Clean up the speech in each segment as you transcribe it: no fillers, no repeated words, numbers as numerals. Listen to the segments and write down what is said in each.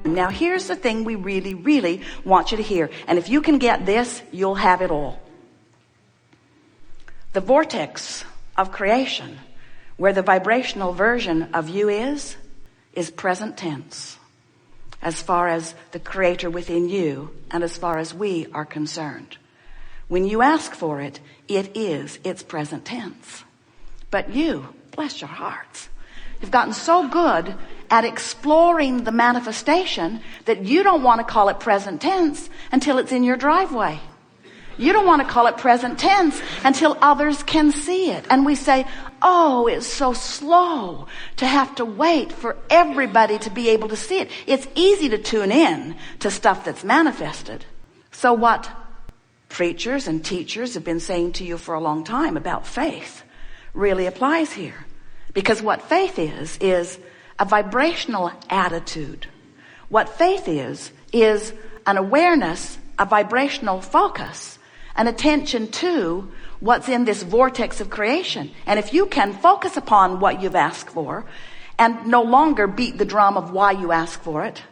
Now here's the thing we really, really want you to hear. And if you can get this, you'll have it all. The vortex of creation, where the vibrational version of you is present tense. As far as the creator within you and as far as we are concerned. When you ask for it, it's present tense. But you, bless your hearts, you've gotten so good at exploring the manifestation that you don't want to call it present tense until it's in your driveway. You don't want to call it present tense until others can see it. And we say, oh, it's so slow to have to wait for everybody to be able to see it. It's easy to tune in to stuff that's manifested. So what preachers and teachers have been saying to you for a long time about faith really applies here. Because what faith is a vibrational attitude. What faith is an awareness, a vibrational focus, an attention to what's in this vortex of creation. And if you can focus upon what you've asked for and no longer beat the drum of why you ask for it.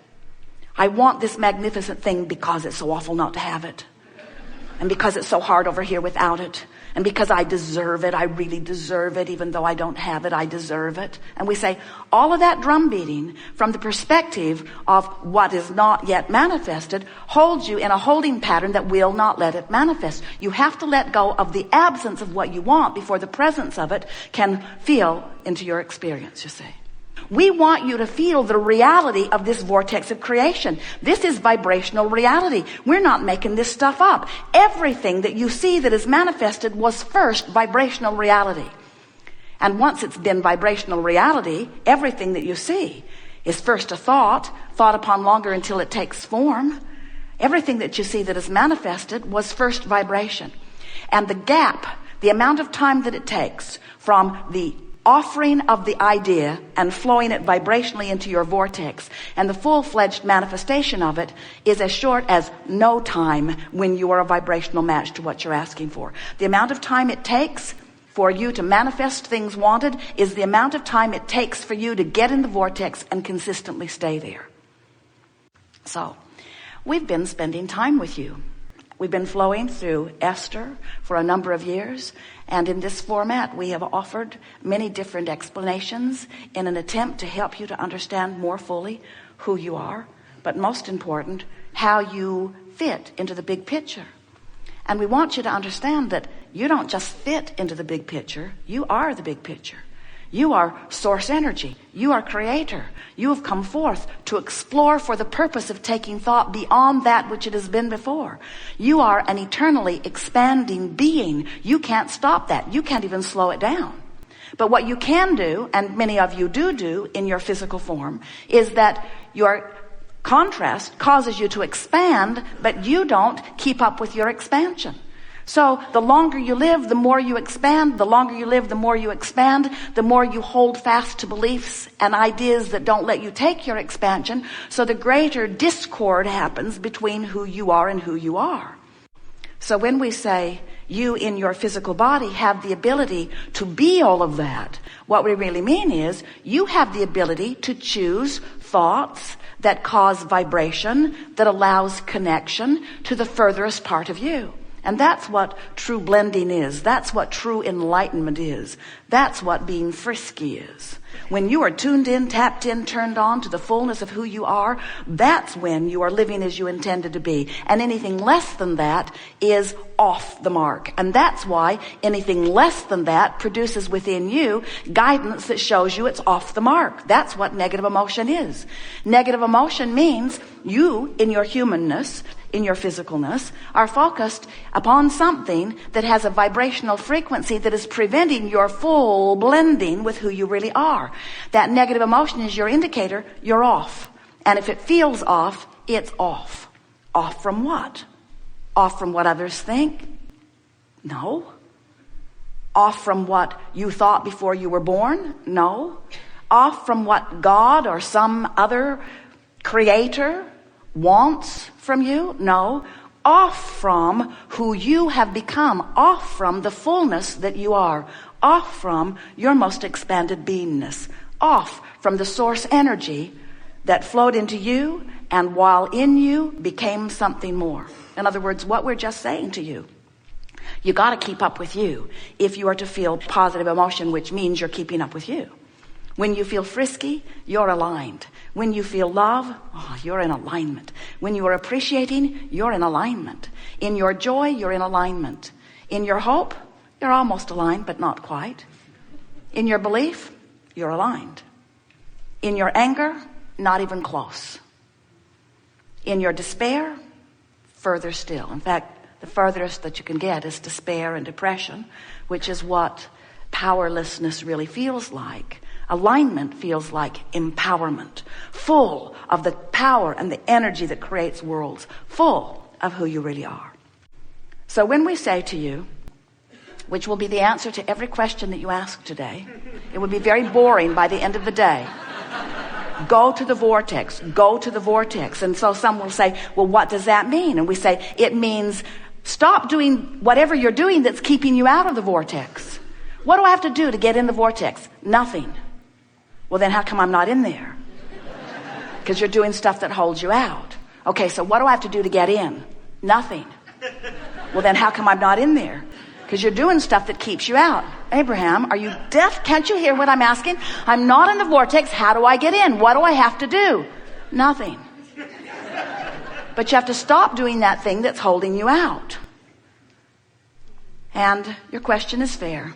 I want this magnificent thing because it's so awful not to have it. And because it's so hard over here without it. And because I deserve it, I really deserve it, even though I don't have it, I deserve it. And we say all of that drum beating from the perspective of what is not yet manifested holds you in a holding pattern that will not let it manifest. You have to let go of the absence of what you want before the presence of it can feel into your experience, you see. We want you to feel the reality of this vortex of creation. This is vibrational reality. We're not making this stuff up. Everything that you see that is manifested was first vibrational reality. And once it's been vibrational reality, everything that you see is first a thought upon longer until it takes form. Everything that you see that is manifested was first vibration. And the gap, the amount of time that it takes from the offering of the idea and flowing it vibrationally into your vortex and the full-fledged manifestation of it is as short as no time when you are a vibrational match to what you're asking for. The amount of time it takes for you to manifest things wanted is the amount of time it takes for you to get in the vortex and consistently stay there. So, we've been spending time with you. We've been flowing through Esther for a number of years, and in this format we have offered many different explanations in an attempt to help you to understand more fully who you are, but most important, how you fit into the big picture. And we want you to understand that you don't just fit into the big picture, you are the big picture. You are source energy. You are creator. You have come forth to explore for the purpose of taking thought beyond that which it has been before. You are an eternally expanding being. You can't stop that. You can't even slow it down. But what you can do, and many of you do in your physical form, is that your contrast causes you to expand, but you don't keep up with your expansion. So the longer you live, the more you expand. The longer you live, the more you expand. The more you hold fast to beliefs and ideas that don't let you take your expansion. So the greater discord happens between who you are and who you are. So when we say you in your physical body have the ability to be all of that, what we really mean is you have the ability to choose thoughts that cause vibration, that allows connection to the furthest part of you. And that's what true blending is. That's what true enlightenment is. That's what being frisky is. When you are tuned in, tapped in, turned on to the fullness of who you are, that's when you are living as you intended to be. And anything less than that is off the mark. And that's why anything less than that produces within you guidance that shows you it's off the mark. That's what negative emotion is. Negative emotion means you, in your humanness, in your physicalness, are focused upon something that has a vibrational frequency that is preventing your full blending with who you really are. That negative emotion is your indicator you're off. And if it feels off, it's off. Off from what? Off from what others think? No. Off from what you thought before you were born? No. Off from what God or some other creator wants from you? No. Off from who you have become. Off from the fullness that you are. Off from your most expanded beingness. Off from the source energy that flowed into you and while in you became something more. In other words, what we're just saying to you, you got to keep up with you if you are to feel positive emotion, which means you're keeping up with you. When you feel frisky, you're aligned. When you feel love, you're in alignment. When you are appreciating, you're in alignment. In your joy, you're in alignment. In your hope, you're almost aligned, but not quite. In your belief, you're aligned. In your anger, not even close. In your despair, further still. In fact, the furthest that you can get is despair and depression, which is what powerlessness really feels like. Alignment feels like empowerment, full of the power and the energy that creates worlds, full of who you really are. So when we say to you, which will be the answer to every question that you ask today, it would be very boring by the end of the day. Go to the vortex, go to the vortex. And so some will say, well, what does that mean? And we say, it means stop doing whatever you're doing that's keeping you out of the vortex. What do I have to do to get in the vortex? Nothing. Well, then how come I'm not in there? Because you're doing stuff that holds you out. Okay, so what do I have to do to get in? Nothing. Well, then how come I'm not in there? Because you're doing stuff that keeps you out. Abraham, are you deaf? Can't you hear what I'm asking? I'm not in the vortex. How do I get in? What do I have to do? Nothing. But you have to stop doing that thing that's holding you out. And your question is fair,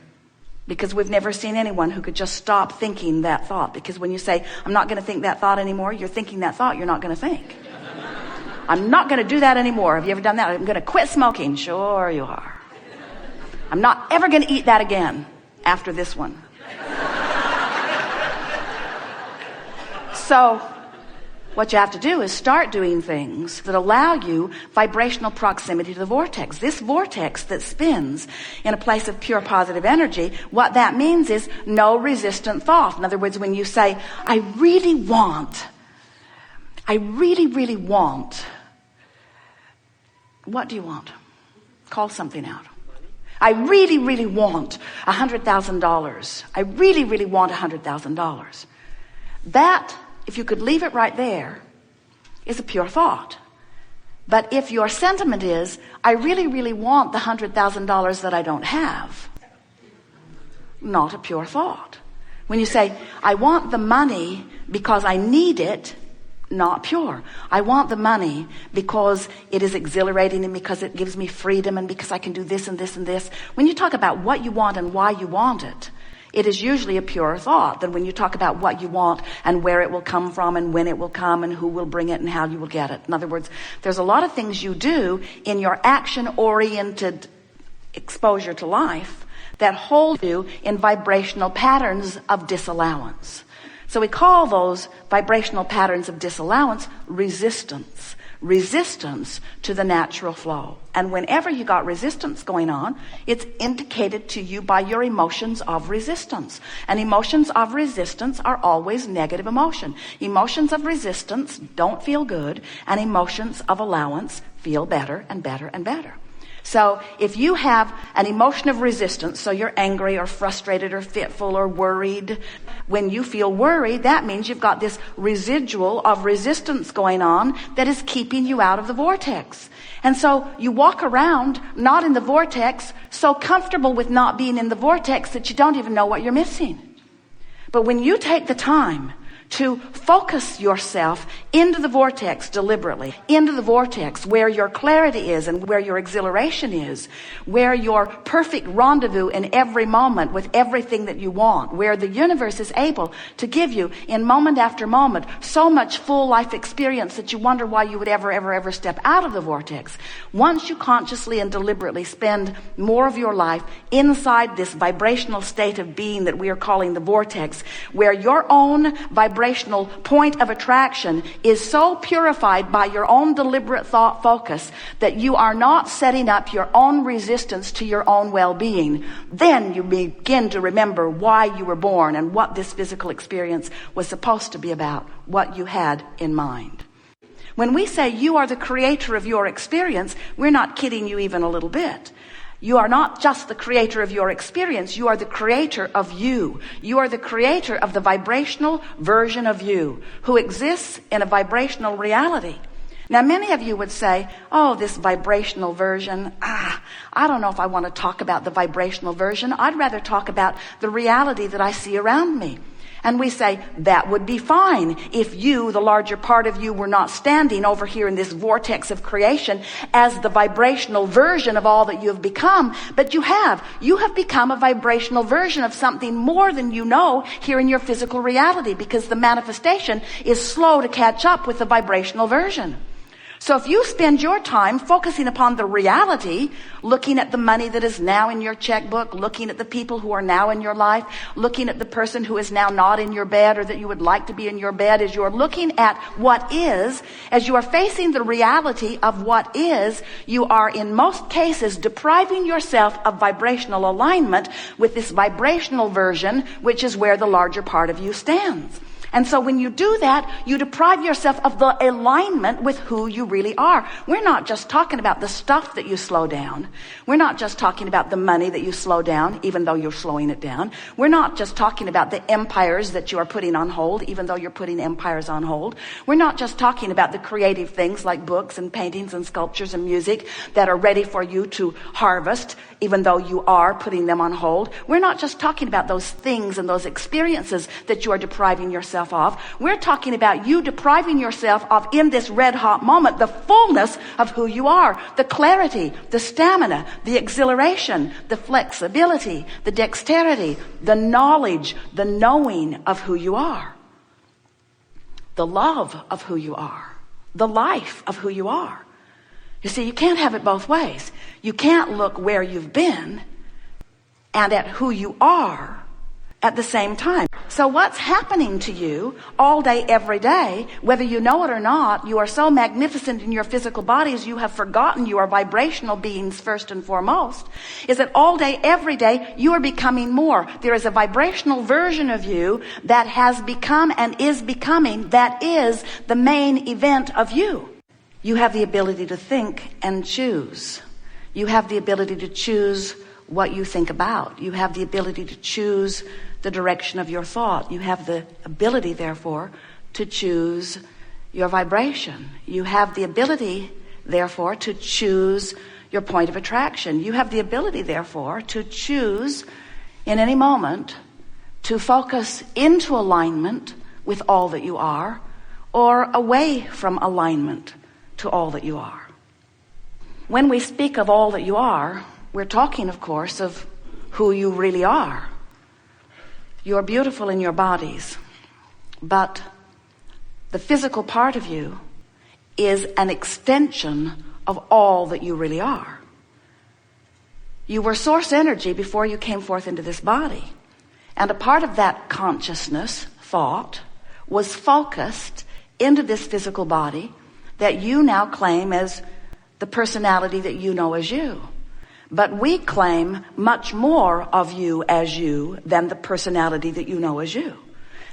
because we've never seen anyone who could just stop thinking that thought. Because when you say, I'm not going to think that thought anymore, you're thinking that thought you're not going to think. I'm not going to do that anymore. Have you ever done that? I'm going to quit smoking. Sure you are. I'm not ever going to eat that again after this one. So what you have to do is start doing things that allow you vibrational proximity to the vortex. This vortex that spins in a place of pure positive energy, what that means is no resistant thought. In other words, when you say, I really, really want, what do you want? Call something out. I really, really want $100,000. I really, really want $100,000. That, if you could leave it right there, is a pure thought. But if your sentiment is, I really, really want the $100,000 that I don't have, not a pure thought. When you say, I want the money because I need it, not pure. I want the money because it is exhilarating and because it gives me freedom and because I can do this and this and this. When you talk about what you want and why you want it, it is usually a pure thought than when you talk about what you want and where it will come from and when it will come and who will bring it and how you will get it. In other words, there's a lot of things you do in your action-oriented exposure to life that hold you in vibrational patterns of disallowance. So we call those vibrational patterns of disallowance resistance. Resistance to the natural flow. And whenever you got resistance going on, it's indicated to you by your emotions of resistance. And emotions of resistance are always negative emotion. Emotions of resistance don't feel good, and emotions of allowance feel better and better and better. So if you have an emotion of resistance, so you're angry or frustrated or fitful or worried, when you feel worried, that means you've got this residual of resistance going on that is keeping you out of the vortex. And so you walk around not in the vortex, so comfortable with not being in the vortex that you don't even know what you're missing. But when you take the time to focus yourself into the vortex deliberately, into the vortex where your clarity is and where your exhilaration is, where your perfect rendezvous in every moment with everything that you want, where the universe is able to give you in moment after moment so much full life experience that you wonder why you would ever step out of the vortex. Once you consciously and deliberately spend more of your life inside this vibrational state of being that we are calling the vortex, where your own vibrational point of attraction is so purified by your own deliberate thought focus that you are not setting up your own resistance to your own well-being, then you begin to remember why you were born and what this physical experience was supposed to be about, what you had in mind. When we say you are the creator of your experience, we're not kidding you even a little bit. You are not just the creator of your experience. You are the creator of you. You are the creator of the vibrational version of you who exists in a vibrational reality. Now, many of you would say, oh, this vibrational version, I don't know if I want to talk about the vibrational version. I'd rather talk about the reality that I see around me. And we say, that would be fine if you, the larger part of you, were not standing over here in this vortex of creation as the vibrational version of all that you have become. But you have. You have become a vibrational version of something more than you know here in your physical reality, because the manifestation is slow to catch up with the vibrational version. So if you spend your time focusing upon the reality, looking at the money that is now in your checkbook, looking at the people who are now in your life, looking at the person who is now not in your bed or that you would like to be in your bed, as you are looking at what is, as you are facing the reality of what is, you are in most cases depriving yourself of vibrational alignment with this vibrational version, which is where the larger part of you stands. And so when you do that, you deprive yourself of the alignment with who you really are. We're not just talking about the stuff that you slow down. We're not just talking about the money that you slow down, even though you're slowing it down. We're not just talking about the empires that you are putting on hold, even though you're putting empires on hold. We're not just talking about the creative things like books and paintings and sculptures and music that are ready for you to harvest, even though you are putting them on hold. We're not just talking about those things and those experiences that you are depriving yourself of. We're talking about you depriving yourself of, in this red hot moment, the fullness of who you are, the clarity, the stamina, the exhilaration, the flexibility, the dexterity, the knowledge, the knowing of who you are, the love of who you are, the life of who you are. You see, you can't have it both ways. You can't look where you've been and at who you are at the same time. So what's happening to you all day, every day, whether you know it or not, you are so magnificent in your physical bodies, you have forgotten you are vibrational beings first and foremost, is that all day, every day, you are becoming more. There is a vibrational version of you that has become and is becoming, that is the main event of you. You have the ability to think and choose. You have the ability to choose what you think about. You have the ability to choose the direction of your thought. You have the ability, therefore, to choose your vibration. You have the ability, therefore, to choose your point of attraction. You have the ability, therefore, to choose in any moment to focus into alignment with all that you are, or away from alignment to all that you are. When we speak of all that you are, we're talking, of course, of who you really are. You're beautiful in your bodies, but the physical part of you is an extension of all that you really are. You were source energy before you came forth into this body. And a part of that consciousness, thought, was focused into this physical body that you now claim as the personality that you know as you. But we claim much more of you as you than the personality that you know as you.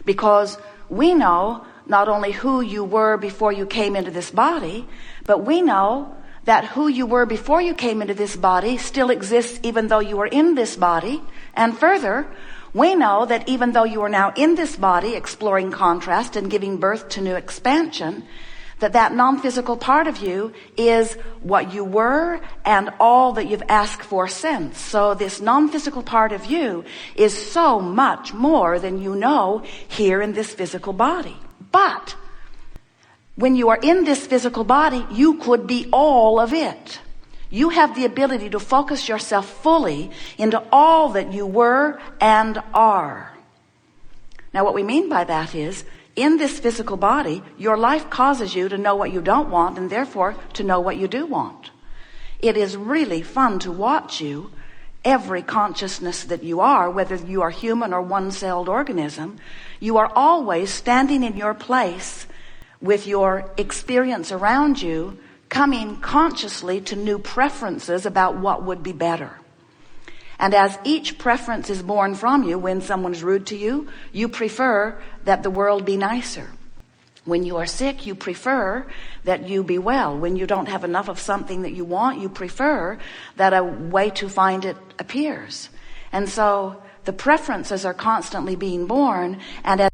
Because we know not only who you were before you came into this body, but we know that who you were before you came into this body still exists even though you are in this body. And further, we know that even though you are now in this body, exploring contrast and giving birth to new expansion, that non-physical part of you is what you were and all that you've asked for since. So this non-physical part of you is so much more than you know here in this physical body. But when you are in this physical body, you could be all of it. You have the ability to focus yourself fully into all that you were and are. Now, what we mean by that is, in this physical body, your life causes you to know what you don't want and therefore to know what you do want. It is really fun to watch you, every consciousness that you are, whether you are human or one-celled organism, you are always standing in your place with your experience around you, coming consciously to new preferences about what would be better. And as each preference is born from you, when someone is rude to you, you prefer that the world be nicer. When you are sick, you prefer that you be well. When you don't have enough of something that you want, you prefer that a way to find it appears. And so the preferences are constantly being born, and as